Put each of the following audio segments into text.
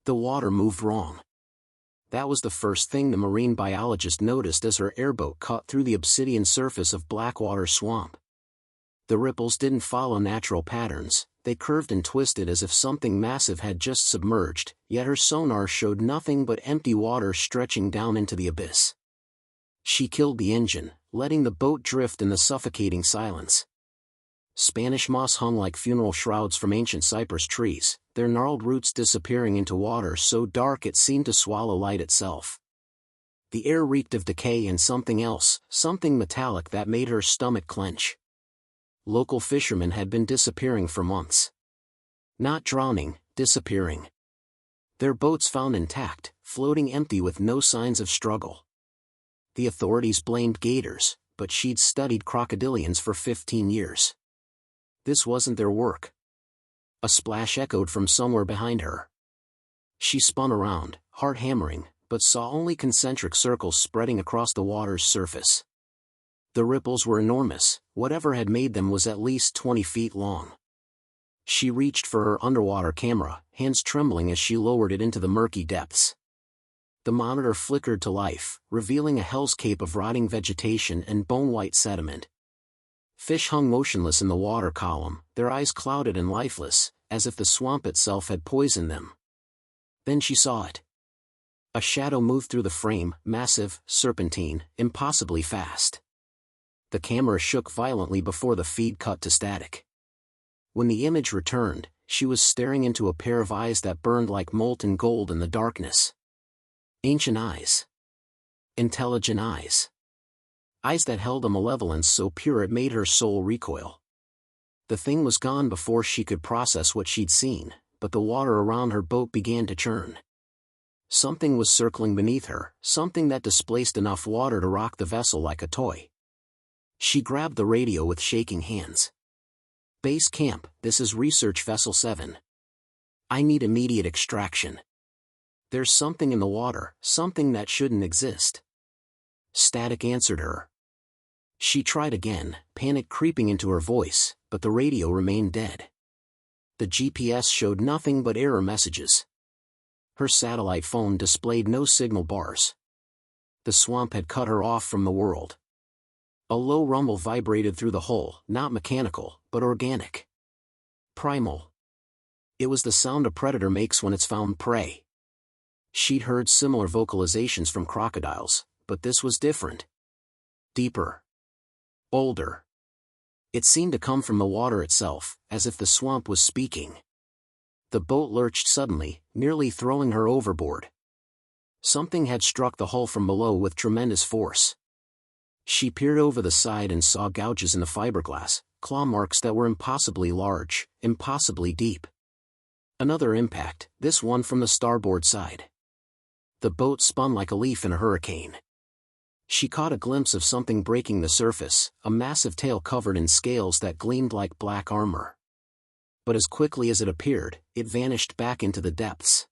The water moved wrong. That was the first thing the marine biologist noticed as her airboat cut through the obsidian surface of Blackwater swamp. The ripples didn't follow natural patterns, they curved and twisted as if something massive had just submerged, yet her sonar showed nothing but empty water stretching down into the abyss. She killed the engine, letting the boat drift in the suffocating silence. Spanish moss hung like funeral shrouds from ancient cypress trees, their gnarled roots disappearing into water so dark it seemed to swallow light itself. The air reeked of decay and something else, something metallic that made her stomach clench. Local fishermen had been disappearing for months. Not drowning, disappearing. Their boats found intact, floating empty with no signs of struggle. The authorities blamed gators, but she'd studied crocodilians for 15 years. This wasn't their work. A splash echoed from somewhere behind her. She spun around, heart hammering, but saw only concentric circles spreading across the water's surface. The ripples were enormous, whatever had made them was at least 20 feet long. She reached for her underwater camera, hands trembling as she lowered it into the murky depths. The monitor flickered to life, revealing a hellscape of rotting vegetation and bone-white sediment. Fish hung motionless in the water column, their eyes clouded and lifeless, as if the swamp itself had poisoned them. Then she saw it. A shadow moved through the frame, massive, serpentine, impossibly fast. The camera shook violently before the feed cut to static. When the image returned, she was staring into a pair of eyes that burned like molten gold in the darkness. Ancient eyes. Intelligent eyes. Eyes that held a malevolence so pure it made her soul recoil. The thing was gone before she could process what she'd seen, but the water around her boat began to churn. Something was circling beneath her, something that displaced enough water to rock the vessel like a toy. She grabbed the radio with shaking hands. "Base camp, this is Research Vessel 7. I need immediate extraction. There's something in the water, something that shouldn't exist." Static answered her. She tried again, panic creeping into her voice, but the radio remained dead. The GPS showed nothing but error messages. Her satellite phone displayed no signal bars. The swamp had cut her off from the world. A low rumble vibrated through the hull, not mechanical, but organic. Primal. It was the sound a predator makes when it's found prey. She'd heard similar vocalizations from crocodiles, but this was different. Deeper. Older. It seemed to come from the water itself, as if the swamp was speaking. The boat lurched suddenly, nearly throwing her overboard. Something had struck the hull from below with tremendous force. She peered over the side and saw gouges in the fiberglass, claw marks that were impossibly large, impossibly deep. Another impact, this one from the starboard side. The boat spun like a leaf in a hurricane. She caught a glimpse of something breaking the surface, a massive tail covered in scales that gleamed like black armor. But as quickly as it appeared, it vanished back into the depths.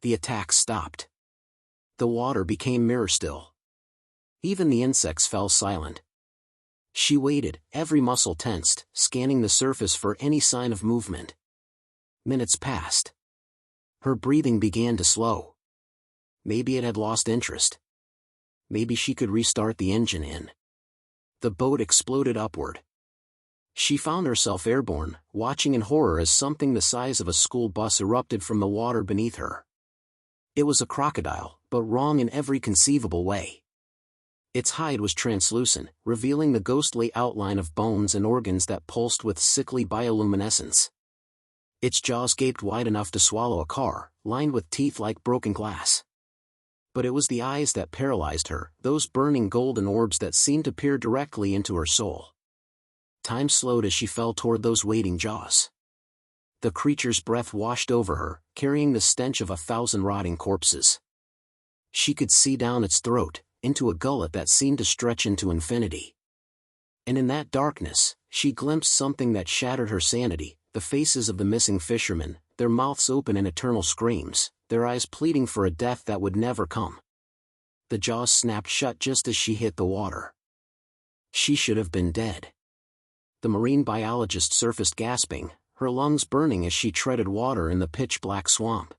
The attack stopped. The water became mirror-still. Even the insects fell silent. She waited, every muscle tensed, scanning the surface for any sign of movement. Minutes passed. Her breathing began to slow. Maybe it had lost interest. Maybe she could restart the engine in. The boat exploded upward. She found herself airborne, watching in horror as something the size of a school bus erupted from the water beneath her. It was a crocodile, but wrong in every conceivable way. Its hide was translucent, revealing the ghostly outline of bones and organs that pulsed with sickly bioluminescence. Its jaws gaped wide enough to swallow a car, lined with teeth like broken glass. But it was the eyes that paralyzed her, those burning golden orbs that seemed to peer directly into her soul. Time slowed as she fell toward those waiting jaws. The creature's breath washed over her, carrying the stench of 1,000 rotting corpses. She could see down its throat, into a gullet that seemed to stretch into infinity. And in that darkness, she glimpsed something that shattered her sanity, the faces of the missing fishermen, their mouths open in eternal screams, their eyes pleading for a death that would never come. The jaws snapped shut just as she hit the water. She should have been dead. The marine biologist surfaced gasping, her lungs burning as she treaded water in the pitch-black swamp.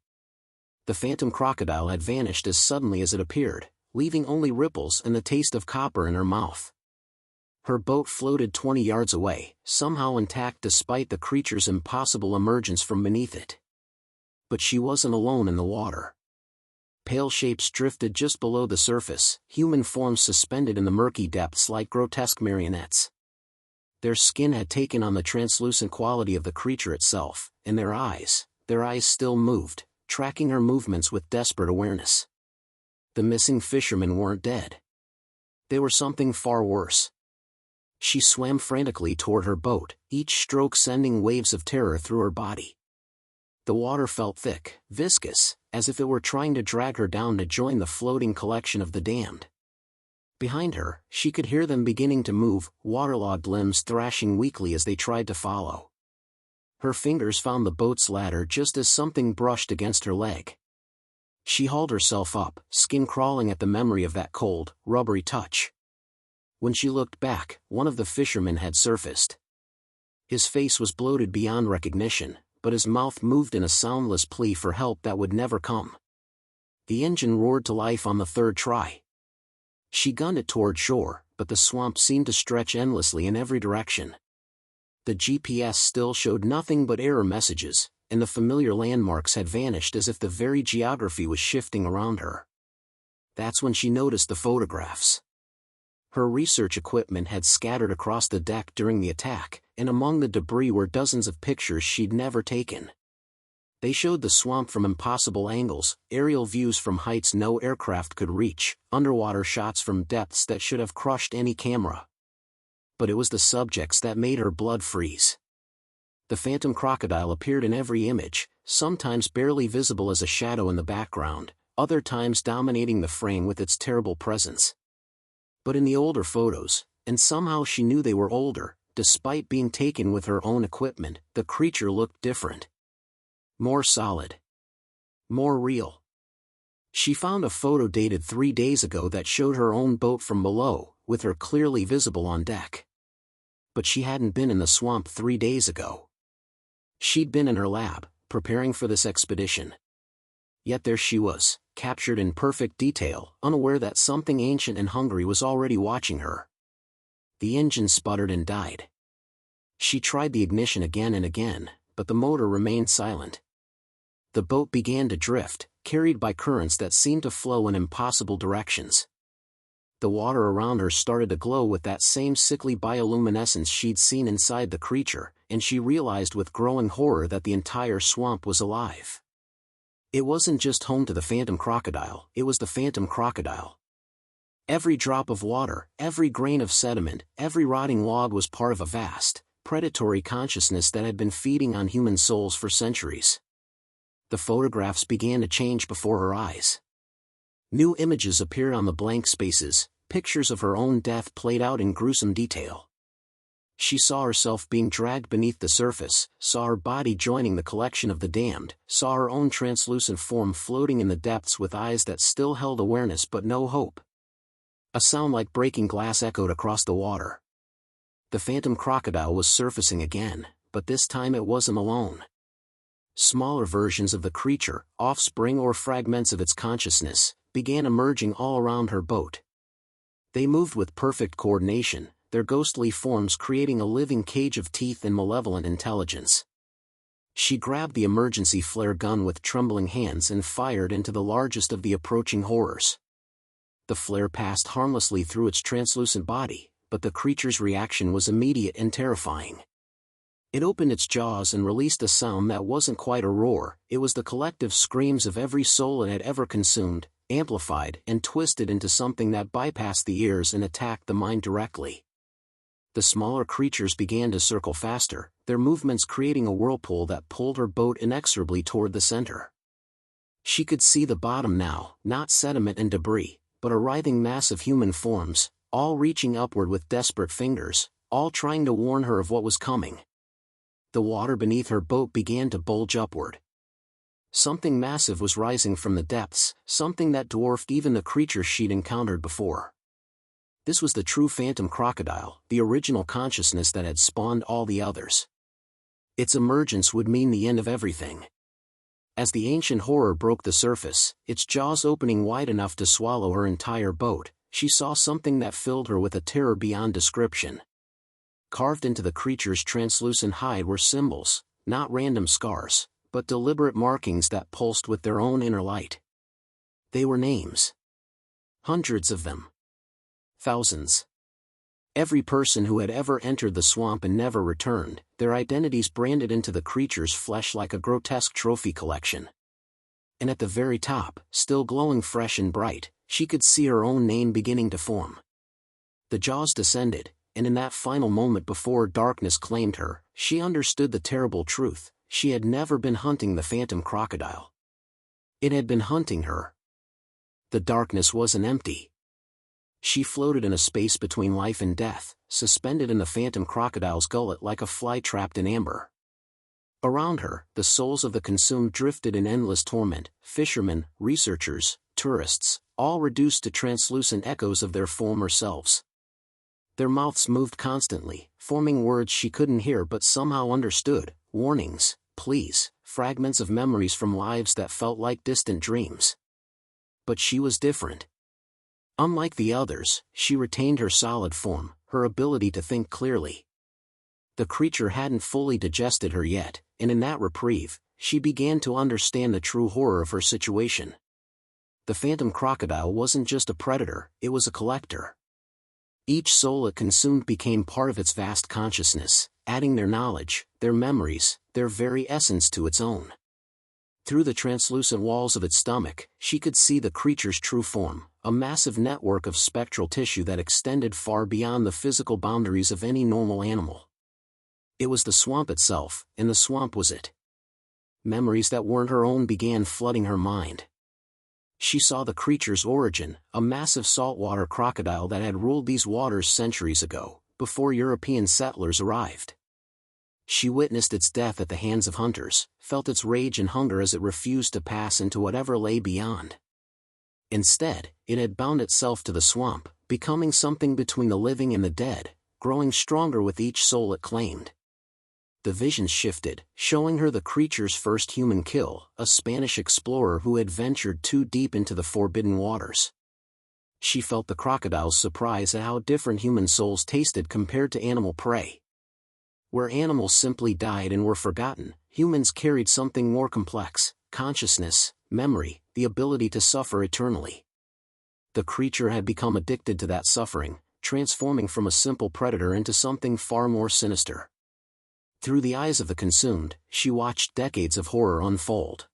The phantom crocodile had vanished as suddenly as it appeared, leaving only ripples and the taste of copper in her mouth. Her boat floated 20 yards away, somehow intact despite the creature's impossible emergence from beneath it. But she wasn't alone in the water. Pale shapes drifted just below the surface, human forms suspended in the murky depths like grotesque marionettes. Their skin had taken on the translucent quality of the creature itself, and their eyes still moved, tracking her movements with desperate awareness. The missing fishermen weren't dead. They were something far worse. She swam frantically toward her boat, each stroke sending waves of terror through her body. The water felt thick, viscous, as if it were trying to drag her down to join the floating collection of the damned. Behind her, she could hear them beginning to move, waterlogged limbs thrashing weakly as they tried to follow. Her fingers found the boat's ladder just as something brushed against her leg. She hauled herself up, skin crawling at the memory of that cold, rubbery touch. When she looked back, one of the fishermen had surfaced. His face was bloated beyond recognition, but his mouth moved in a soundless plea for help that would never come. The engine roared to life on the third try. She gunned it toward shore, but the swamp seemed to stretch endlessly in every direction. The GPS still showed nothing but error messages, and the familiar landmarks had vanished as if the very geography was shifting around her. That's when she noticed the photographs. Her research equipment had scattered across the deck during the attack, and among the debris were dozens of pictures she'd never taken. They showed the swamp from impossible angles, aerial views from heights no aircraft could reach, underwater shots from depths that should have crushed any camera. But it was the subjects that made her blood freeze. The phantom crocodile appeared in every image, sometimes barely visible as a shadow in the background, other times dominating the frame with its terrible presence. But in the older photos, and somehow she knew they were older, despite being taken with her own equipment, the creature looked different. More solid. More real. She found a photo dated 3 days ago that showed her own boat from below, with her clearly visible on deck. But she hadn't been in the swamp 3 days ago. She'd been in her lab, preparing for this expedition. Yet there she was, captured in perfect detail, unaware that something ancient and hungry was already watching her. The engine sputtered and died. She tried the ignition again and again, but the motor remained silent. The boat began to drift, carried by currents that seemed to flow in impossible directions. The water around her started to glow with that same sickly bioluminescence she'd seen inside the creature, and she realized with growing horror that the entire swamp was alive. It wasn't just home to the phantom crocodile, it was the phantom crocodile. Every drop of water, every grain of sediment, every rotting log was part of a vast, predatory consciousness that had been feeding on human souls for centuries. The photographs began to change before her eyes. New images appeared on the blank spaces, pictures of her own death played out in gruesome detail. She saw herself being dragged beneath the surface, saw her body joining the collection of the damned, saw her own translucent form floating in the depths with eyes that still held awareness but no hope. A sound like breaking glass echoed across the water. The phantom crocodile was surfacing again, but this time it wasn't alone. Smaller versions of the creature, offspring or fragments of its consciousness, began emerging all around her boat. They moved with perfect coordination, their ghostly forms creating a living cage of teeth and malevolent intelligence. She grabbed the emergency flare gun with trembling hands and fired into the largest of the approaching horrors. The flare passed harmlessly through its translucent body, but the creature's reaction was immediate and terrifying. It opened its jaws and released a sound that wasn't quite a roar, it was the collective screams of every soul it had ever consumed, amplified and twisted into something that bypassed the ears and attacked the mind directly. The smaller creatures began to circle faster, their movements creating a whirlpool that pulled her boat inexorably toward the center. She could see the bottom now, not sediment and debris, but a writhing mass of human forms, all reaching upward with desperate fingers, all trying to warn her of what was coming. The water beneath her boat began to bulge upward. Something massive was rising from the depths, something that dwarfed even the creature she'd encountered before. This was the true phantom crocodile, the original consciousness that had spawned all the others. Its emergence would mean the end of everything. As the ancient horror broke the surface, its jaws opening wide enough to swallow her entire boat, she saw something that filled her with a terror beyond description. Carved into the creature's translucent hide were symbols, not random scars, but deliberate markings that pulsed with their own inner light. They were names. Hundreds of them. Thousands. Every person who had ever entered the swamp and never returned, their identities branded into the creature's flesh like a grotesque trophy collection. And at the very top, still glowing fresh and bright, she could see her own name beginning to form. The jaws descended, and in that final moment before darkness claimed her, she understood the terrible truth: she had never been hunting the phantom crocodile. It had been hunting her. The darkness wasn't empty. She floated in a space between life and death, suspended in the phantom crocodile's gullet like a fly trapped in amber. Around her, the souls of the consumed drifted in endless torment, fishermen, researchers, tourists, all reduced to translucent echoes of their former selves. Their mouths moved constantly, forming words she couldn't hear but somehow understood, warnings, pleas, fragments of memories from lives that felt like distant dreams. But she was different. Unlike the others, she retained her solid form, her ability to think clearly. The creature hadn't fully digested her yet, and in that reprieve, she began to understand the true horror of her situation. The phantom crocodile wasn't just a predator, it was a collector. Each soul it consumed became part of its vast consciousness, adding their knowledge, their memories, their very essence to its own. Through the translucent walls of its stomach, she could see the creature's true form, a massive network of spectral tissue that extended far beyond the physical boundaries of any normal animal. It was the swamp itself, and the swamp was it. Memories that weren't her own began flooding her mind. She saw the creature's origin, a massive saltwater crocodile that had ruled these waters centuries ago, before European settlers arrived. She witnessed its death at the hands of hunters, felt its rage and hunger as it refused to pass into whatever lay beyond. Instead, it had bound itself to the swamp, becoming something between the living and the dead, growing stronger with each soul it claimed. The visions shifted, showing her the creature's first human kill, a Spanish explorer who had ventured too deep into the forbidden waters. She felt the crocodile's surprise at how different human souls tasted compared to animal prey. Where animals simply died and were forgotten, humans carried something more complex: consciousness, memory, the ability to suffer eternally. The creature had become addicted to that suffering, transforming from a simple predator into something far more sinister. Through the eyes of the consumed, she watched decades of horror unfold.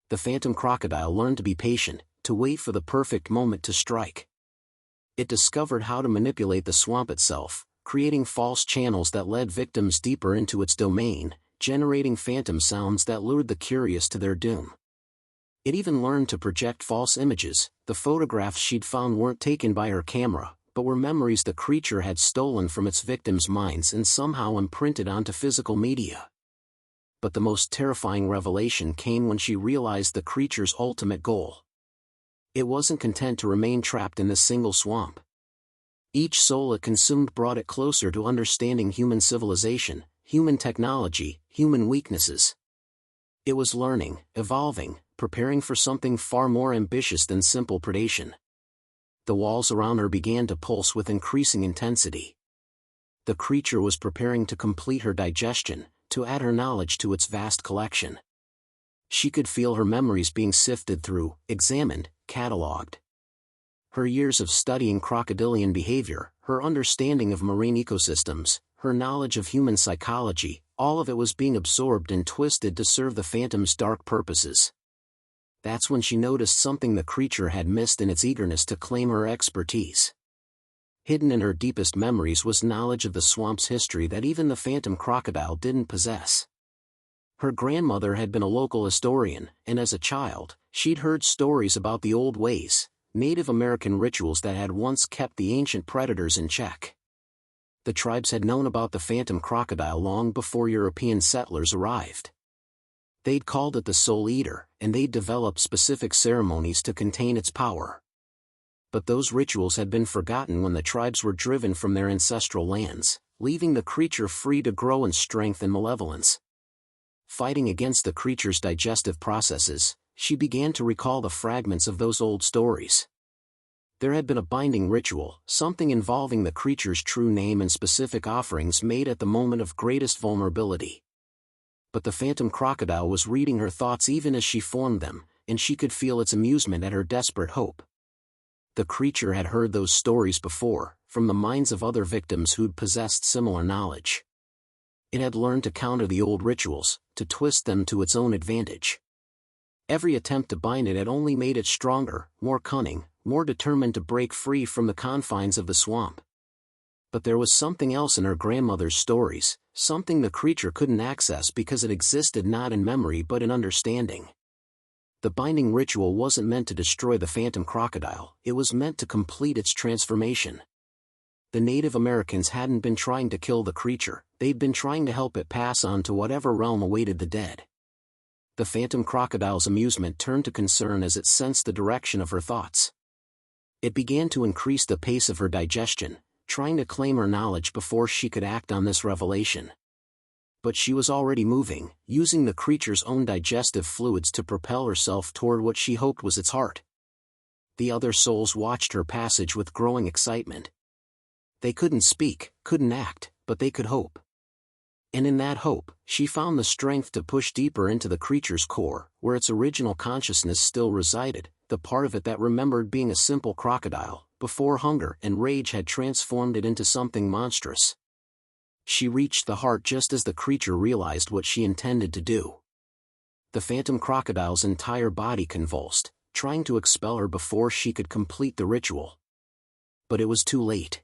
The phantom crocodile learned to be patient, to wait for the perfect moment to strike. It discovered how to manipulate the swamp itself, creating false channels that led victims deeper into its domain, generating phantom sounds that lured the curious to their doom. It even learned to project false images. The photographs she'd found weren't taken by her camera, but were memories the creature had stolen from its victims' minds and somehow imprinted onto physical media. But the most terrifying revelation came when she realized the creature's ultimate goal. It wasn't content to remain trapped in this single swamp. Each soul it consumed brought it closer to understanding human civilization, human technology, human weaknesses. It was learning, evolving, preparing for something far more ambitious than simple predation. The walls around her began to pulse with increasing intensity. The creature was preparing to complete her digestion, to add her knowledge to its vast collection. She could feel her memories being sifted through, examined, catalogued. Her years of studying crocodilian behavior, her understanding of marine ecosystems, her knowledge of human psychology, all of it was being absorbed and twisted to serve the phantom's dark purposes. That's when she noticed something the creature had missed in its eagerness to claim her expertise. Hidden in her deepest memories was knowledge of the swamp's history that even the phantom crocodile didn't possess. Her grandmother had been a local historian, and as a child, she'd heard stories about the old ways, Native American rituals that had once kept the ancient predators in check. The tribes had known about the phantom crocodile long before European settlers arrived. They'd called it the Soul Eater, and they'd developed specific ceremonies to contain its power. But those rituals had been forgotten when the tribes were driven from their ancestral lands, leaving the creature free to grow in strength and malevolence. Fighting against the creature's digestive processes, she began to recall the fragments of those old stories. There had been a binding ritual, something involving the creature's true name and specific offerings made at the moment of greatest vulnerability. But the phantom crocodile was reading her thoughts even as she formed them, and she could feel its amusement at her desperate hope. The creature had heard those stories before, from the minds of other victims who'd possessed similar knowledge. It had learned to counter the old rituals, to twist them to its own advantage. Every attempt to bind it had only made it stronger, more cunning, more determined to break free from the confines of the swamp. But there was something else in her grandmother's stories, something the creature couldn't access because it existed not in memory but in understanding. The binding ritual wasn't meant to destroy the phantom crocodile, it was meant to complete its transformation. The Native Americans hadn't been trying to kill the creature, they'd been trying to help it pass on to whatever realm awaited the dead. The phantom crocodile's amusement turned to concern as it sensed the direction of her thoughts. It began to increase the pace of her digestion, trying to claim her knowledge before she could act on this revelation. But she was already moving, using the creature's own digestive fluids to propel herself toward what she hoped was its heart. The other souls watched her passage with growing excitement. They couldn't speak, couldn't act, but they could hope. And in that hope, she found the strength to push deeper into the creature's core, where its original consciousness still resided, the part of it that remembered being a simple crocodile, before hunger and rage had transformed it into something monstrous. She reached the heart just as the creature realized what she intended to do. The phantom crocodile's entire body convulsed, trying to expel her before she could complete the ritual. But it was too late.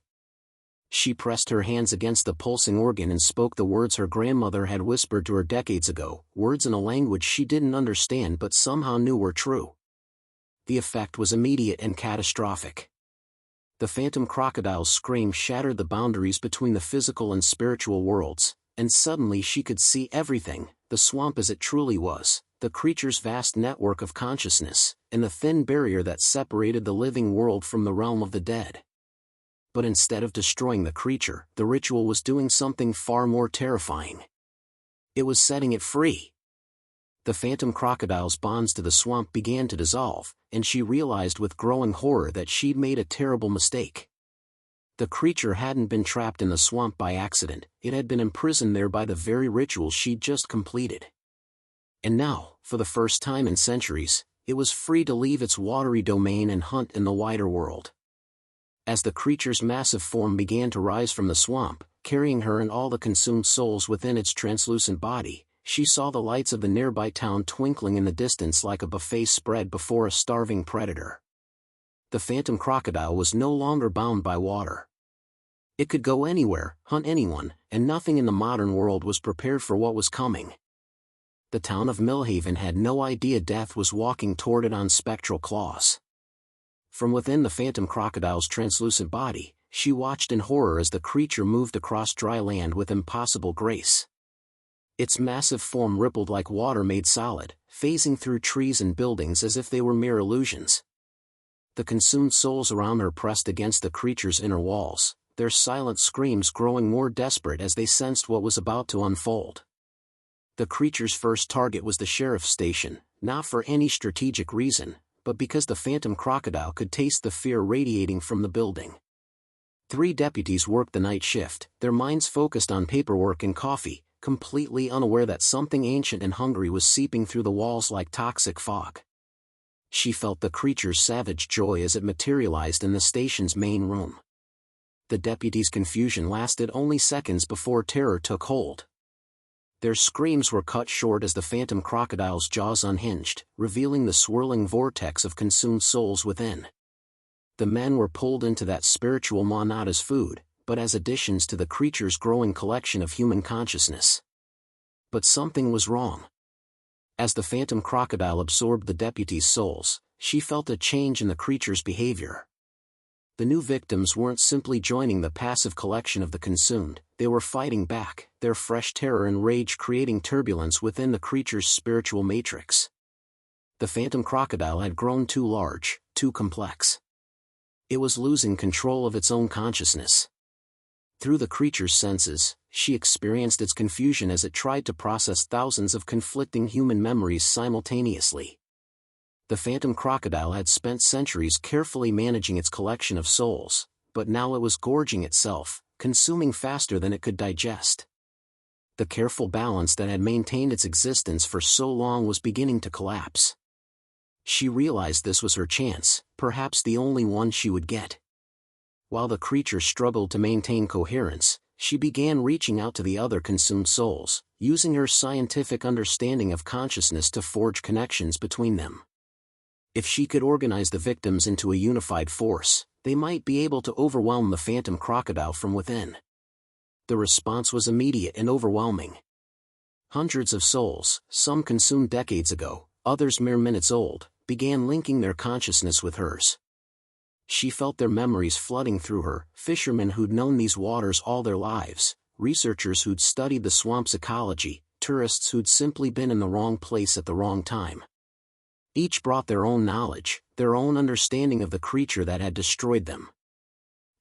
She pressed her hands against the pulsing organ and spoke the words her grandmother had whispered to her decades ago, words in a language she didn't understand but somehow knew were true. The effect was immediate and catastrophic. The phantom crocodile's scream shattered the boundaries between the physical and spiritual worlds, and suddenly she could see everything, the swamp as it truly was, the creature's vast network of consciousness, and the thin barrier that separated the living world from the realm of the dead. But instead of destroying the creature, the ritual was doing something far more terrifying. It was setting it free. The phantom crocodile's bonds to the swamp began to dissolve, and she realized with growing horror that she'd made a terrible mistake. The creature hadn't been trapped in the swamp by accident, it had been imprisoned there by the very ritual she'd just completed. And now, for the first time in centuries, it was free to leave its watery domain and hunt in the wider world. As the creature's massive form began to rise from the swamp, carrying her and all the consumed souls within its translucent body, she saw the lights of the nearby town twinkling in the distance like a buffet spread before a starving predator. The phantom crocodile was no longer bound by water. It could go anywhere, hunt anyone, and nothing in the modern world was prepared for what was coming. The town of Millhaven had no idea death was walking toward it on spectral claws. From within the phantom crocodile's translucent body, she watched in horror as the creature moved across dry land with impossible grace. Its massive form rippled like water made solid, phasing through trees and buildings as if they were mere illusions. The consumed souls around her pressed against the creature's inner walls, their silent screams growing more desperate as they sensed what was about to unfold. The creature's first target was the sheriff's station, not for any strategic reason, but because the phantom crocodile could taste the fear radiating from the building. 3 deputies worked the night shift, their minds focused on paperwork and coffee, completely unaware that something ancient and hungry was seeping through the walls like toxic fog. She felt the creature's savage joy as it materialized in the station's main room. The deputies' confusion lasted only seconds before terror took hold. Their screams were cut short as the phantom crocodile's jaws unhinged, revealing the swirling vortex of consumed souls within. The men were pulled into that spiritual maw not as food, but as additions to the creature's growing collection of human consciousness. But something was wrong. As the phantom crocodile absorbed the deputies' souls, she felt a change in the creature's behavior. The new victims weren't simply joining the passive collection of the consumed, they were fighting back, their fresh terror and rage creating turbulence within the creature's spiritual matrix. The phantom crocodile had grown too large, too complex. It was losing control of its own consciousness. Through the creature's senses, she experienced its confusion as it tried to process thousands of conflicting human memories simultaneously. The phantom crocodile had spent centuries carefully managing its collection of souls, but now it was gorging itself, consuming faster than it could digest. The careful balance that had maintained its existence for so long was beginning to collapse. She realized this was her chance, perhaps the only one she would get. While the creature struggled to maintain coherence, she began reaching out to the other consumed souls, using her scientific understanding of consciousness to forge connections between them. If she could organize the victims into a unified force, they might be able to overwhelm the phantom crocodile from within. The response was immediate and overwhelming. Hundreds of souls, some consumed decades ago, others mere minutes old, began linking their consciousness with hers. She felt their memories flooding through her, fishermen who'd known these waters all their lives, researchers who'd studied the swamp's ecology, tourists who'd simply been in the wrong place at the wrong time. Each brought their own knowledge, their own understanding of the creature that had destroyed them.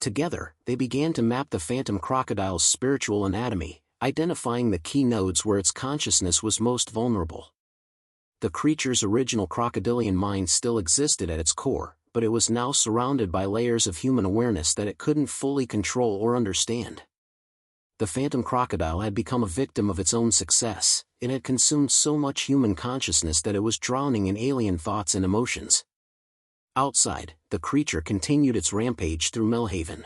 Together, they began to map the phantom crocodile's spiritual anatomy, identifying the key nodes where its consciousness was most vulnerable. The creature's original crocodilian mind still existed at its core, but it was now surrounded by layers of human awareness that it couldn't fully control or understand. The phantom crocodile had become a victim of its own success. It had consumed so much human consciousness that it was drowning in alien thoughts and emotions. Outside, the creature continued its rampage through Millhaven.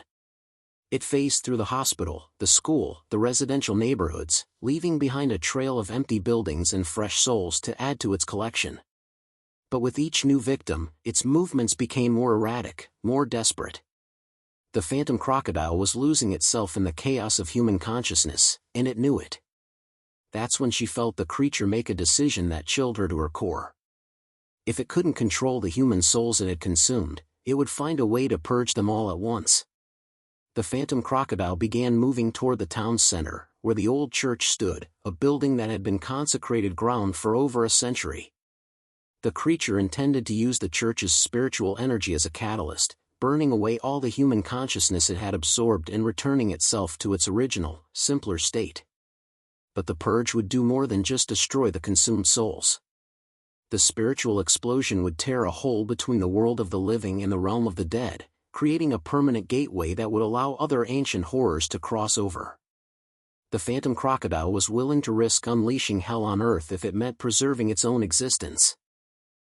It phased through the hospital, the school, the residential neighborhoods, leaving behind a trail of empty buildings and fresh souls to add to its collection. But with each new victim, its movements became more erratic, more desperate. The phantom crocodile was losing itself in the chaos of human consciousness, and it knew it. That's when she felt the creature make a decision that chilled her to her core. If it couldn't control the human souls it had consumed, it would find a way to purge them all at once. The phantom crocodile began moving toward the town's center, where the old church stood, a building that had been consecrated ground for over a century. The creature intended to use the church's spiritual energy as a catalyst, burning away all the human consciousness it had absorbed and returning itself to its original, simpler state. But the purge would do more than just destroy the consumed souls. The spiritual explosion would tear a hole between the world of the living and the realm of the dead, creating a permanent gateway that would allow other ancient horrors to cross over. The phantom crocodile was willing to risk unleashing hell on Earth if it meant preserving its own existence.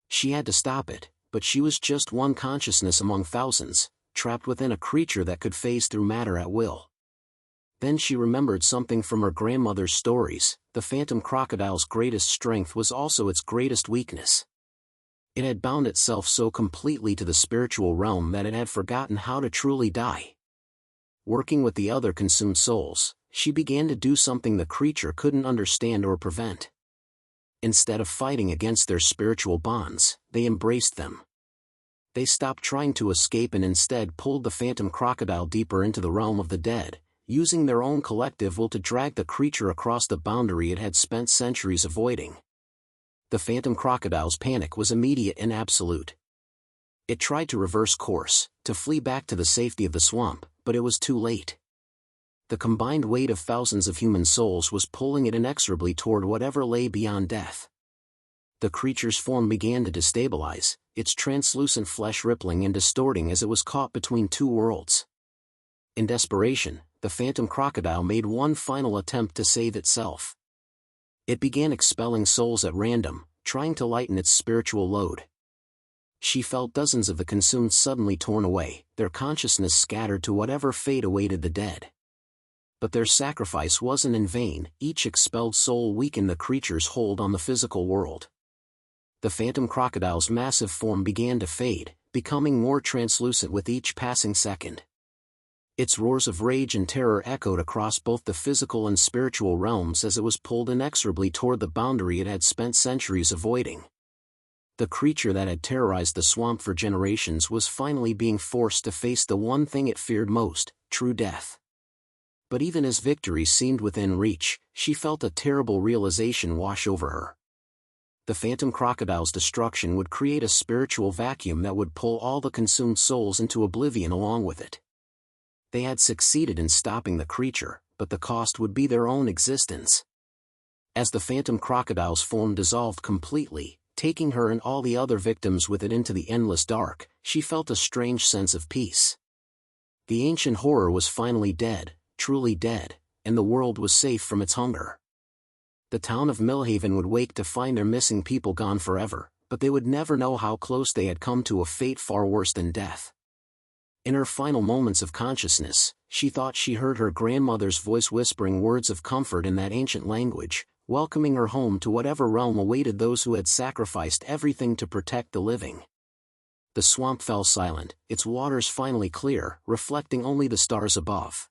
She had to stop it, but she was just one consciousness among thousands, trapped within a creature that could phase through matter at will. Then she remembered something from her grandmother's stories: the phantom crocodile's greatest strength was also its greatest weakness. It had bound itself so completely to the spiritual realm that it had forgotten how to truly die. Working with the other consumed souls, she began to do something the creature couldn't understand or prevent. Instead of fighting against their spiritual bonds, they embraced them. They stopped trying to escape and instead pulled the phantom crocodile deeper into the realm of the dead, using their own collective will to drag the creature across the boundary it had spent centuries avoiding. The phantom crocodile's panic was immediate and absolute. It tried to reverse course, to flee back to the safety of the swamp, but it was too late. The combined weight of thousands of human souls was pulling it inexorably toward whatever lay beyond death. The creature's form began to destabilize, its translucent flesh rippling and distorting as it was caught between two worlds. In desperation, the phantom crocodile made one final attempt to save itself. It began expelling souls at random, trying to lighten its spiritual load. She felt dozens of the consumed suddenly torn away, their consciousness scattered to whatever fate awaited the dead. But their sacrifice wasn't in vain. Each expelled soul weakened the creature's hold on the physical world. The phantom crocodile's massive form began to fade, becoming more translucent with each passing second. Its roars of rage and terror echoed across both the physical and spiritual realms as it was pulled inexorably toward the boundary it had spent centuries avoiding. The creature that had terrorized the swamp for generations was finally being forced to face the one thing it feared most: true death. But even as victory seemed within reach, she felt a terrible realization wash over her. The phantom crocodile's destruction would create a spiritual vacuum that would pull all the consumed souls into oblivion along with it. They had succeeded in stopping the creature, but the cost would be their own existence. As the phantom crocodile's form dissolved completely, taking her and all the other victims with it into the endless dark, she felt a strange sense of peace. The ancient horror was finally dead, truly dead, and the world was safe from its hunger. The town of Millhaven would wake to find their missing people gone forever, but they would never know how close they had come to a fate far worse than death. In her final moments of consciousness, she thought she heard her grandmother's voice whispering words of comfort in that ancient language, welcoming her home to whatever realm awaited those who had sacrificed everything to protect the living. The swamp fell silent, its waters finally clear, reflecting only the stars above.